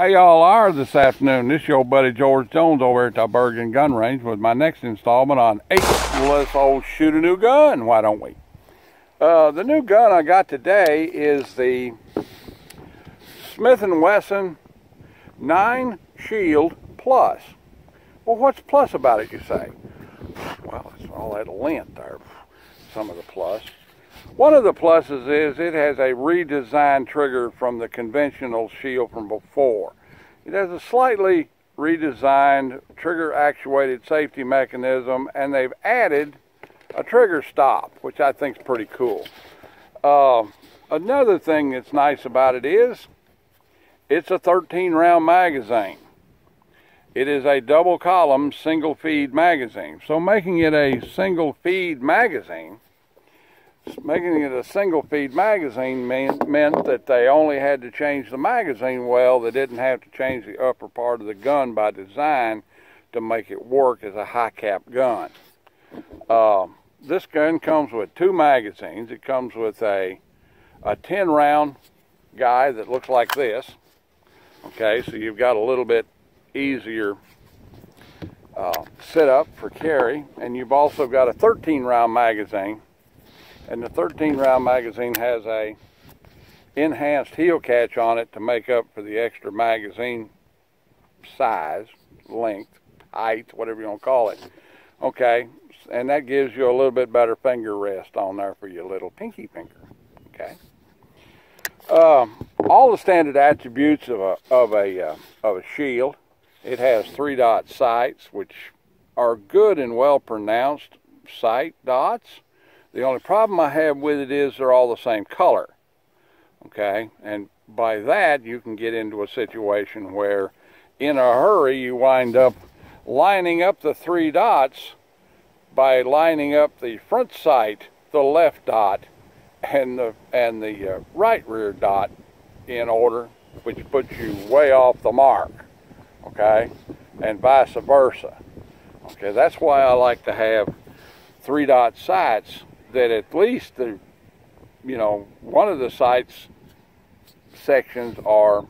Hey y'all are this afternoon. This is your buddy George Jones over at the Bergen Gun Range with my next installment on 8. Let's all shoot a new gun, why don't we? The new gun I got today is the Smith & Wesson 9 Sheild Plus. Well, what's plus about it, you say? Well, it's all that lint there, some of the plus. One of the pluses is it has a redesigned trigger from the conventional Sheild from before. It has a slightly redesigned trigger actuated safety mechanism, and they've added a trigger stop, which I think is pretty cool. Another thing that's nice about it is it's a 13-round magazine. It is a double column single feed magazine. So making it a single feed magazine meant that they only had to change the magazine well. They didn't have to change the upper part of the gun by design to make it work as a high cap gun. This gun comes with 2 magazines. It comes with a 10-round guy that looks like this. Okay, so you've got a little bit easier setup for carry, and you've also got a 13-round magazine. And the 13-round magazine has a enhanced heel catch on it to make up for the extra magazine size, length, height, whatever you want to call it. Okay, and that gives you a little bit better finger rest on there for your little pinky finger. Okay. All the standard attributes of a Sheild. It has 3-dot sights, which are good and well pronounced sight dots. The only problem I have with it is they're all the same color, okay? And by that, you can get into a situation where, in a hurry, you wind up lining up the 3 dots by lining up the front sight, the left dot, and the right rear dot in order, which puts you way off the mark, okay? And vice versa. Okay, that's why I like to have 3-dot sights, that at least one of the sights sections are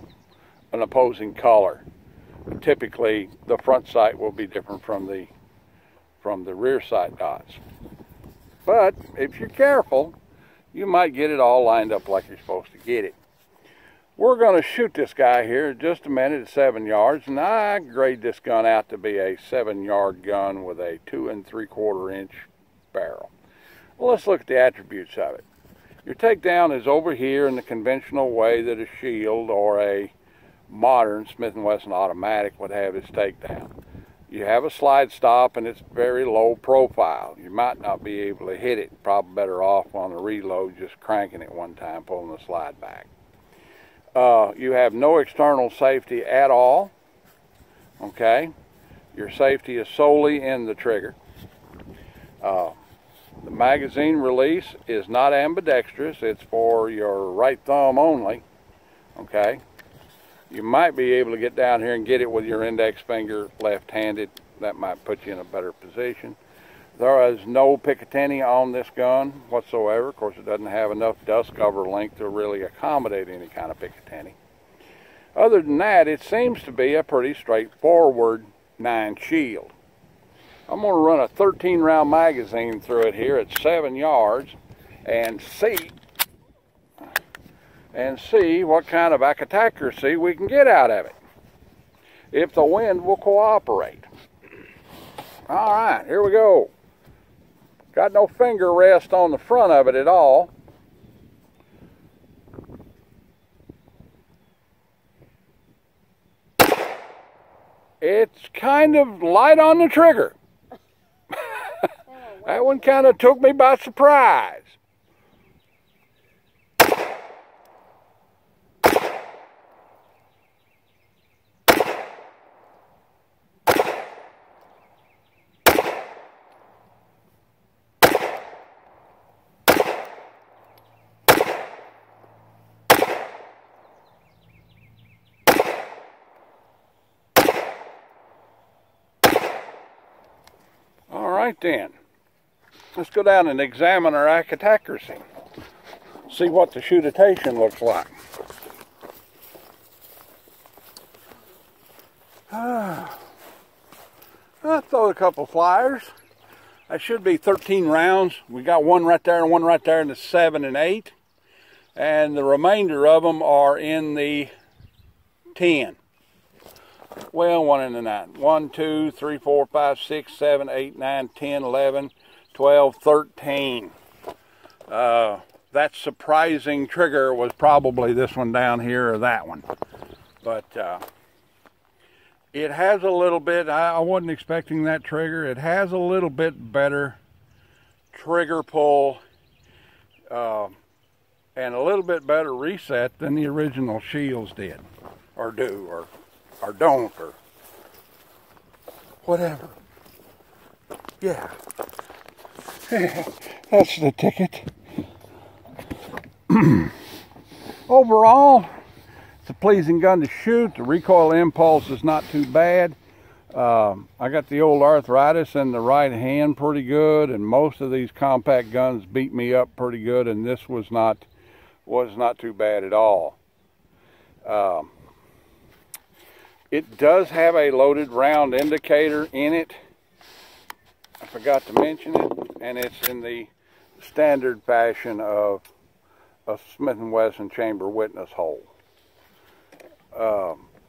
an opposing color. Typically the front sight will be different from the rear sight dots, but if you're careful you might get it all lined up like you're supposed to get it. We're going to shoot this guy here in just a minute at 7 yards, and I grade this gun out to be a 7-yard gun with a 2 3/4 inch barrel. Well, let's look at the attributes of it. Your takedown is over here in the conventional way that a Sheild or a modern Smith & Wesson automatic would have its takedown. You have a slide stop, and it's very low profile. You might not be able to hit it. Probably better off on a reload just cranking it one time, pulling the slide back. You have no external safety at all. Okay, your safety is solely in the trigger. The magazine release is not ambidextrous. It's for your right thumb only. Okay, you might be able to get down here and get it with your index finger left-handed. That might put you in a better position. There is no Picatinny on this gun whatsoever. Of course, it doesn't have enough dust cover length to really accommodate any kind of Picatinny. Other than that, it seems to be a pretty straightforward 9 Sheild. I'm going to run a 13-round magazine through it here at 7 yards and see what kind of accuracy we can get out of it, if the wind will cooperate. All right, here we go. Got no finger rest on the front of it at all. It's kind of light on the trigger. That one kind of took me by surprise. All right then. Let's go down and examine our accuracy. See what the shootation looks like. I'll throw a couple flyers. That should be 13 rounds. We got one right there and one right there in the 7 and 8. And the remainder of them are in the 10. Well, one in the 9. 1, 2, 3, 4, 5, 6, 7, 8, 9, 10, 11, 12, 13. That surprising trigger was probably this one down here or that one. But it has a little bit, I wasn't expecting that trigger. It has a little bit better trigger pull and a little bit better reset than the original Sheilds did, or do, or don't, or whatever. Yeah. That's the ticket. Overall, it's a pleasing gun to shoot. The recoil impulse is not too bad. I got the old arthritis in the right hand pretty good, and most of these compact guns beat me up pretty good, and this was not too bad at all. It does have a loaded round indicator in it. I forgot to mention it, and it's in the standard fashion of a Smith & Wesson chamber witness hole.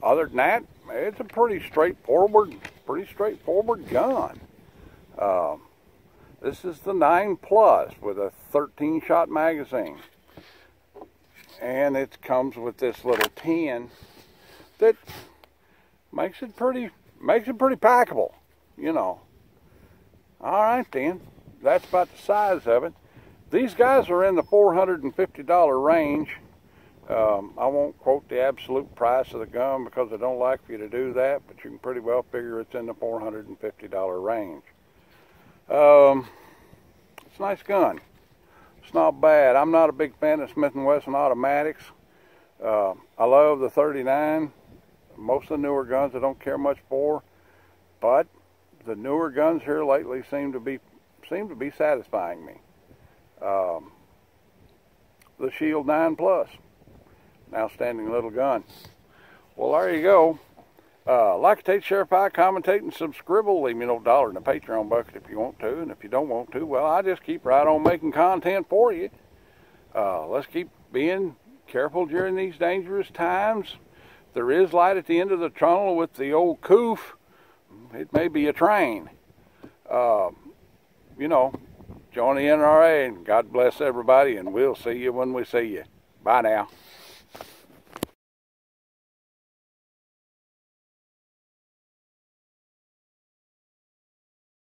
Other than that, it's a pretty straightforward gun. This is the 9 Plus with a 13-shot magazine, and it comes with this little tin that makes it pretty packable, you know. All right then, that's about the size of it. These guys are in the $450 range. I won't quote the absolute price of the gun because I don't like for you to do that, but you can pretty well figure it's in the $450 range. It's a nice gun. It's not bad. I'm not a big fan of Smith & Wesson automatics. I love the 39. Most of the newer guns I don't care much for, but the newer guns here lately seem to be satisfying me. The Sheild 9 Plus, an outstanding little gun. Well, there you go. Like, take, share, commentate, and subscribe. Leave me no $1 in the Patreon bucket if you want to, and if you don't want to, well, I just keep right on making content for you. Let's keep being careful during these dangerous times. There is light at the end of the tunnel with the old coof. It may be a train. You know, join the NRA, and God bless everybody, and we'll see you when we see you. Bye now.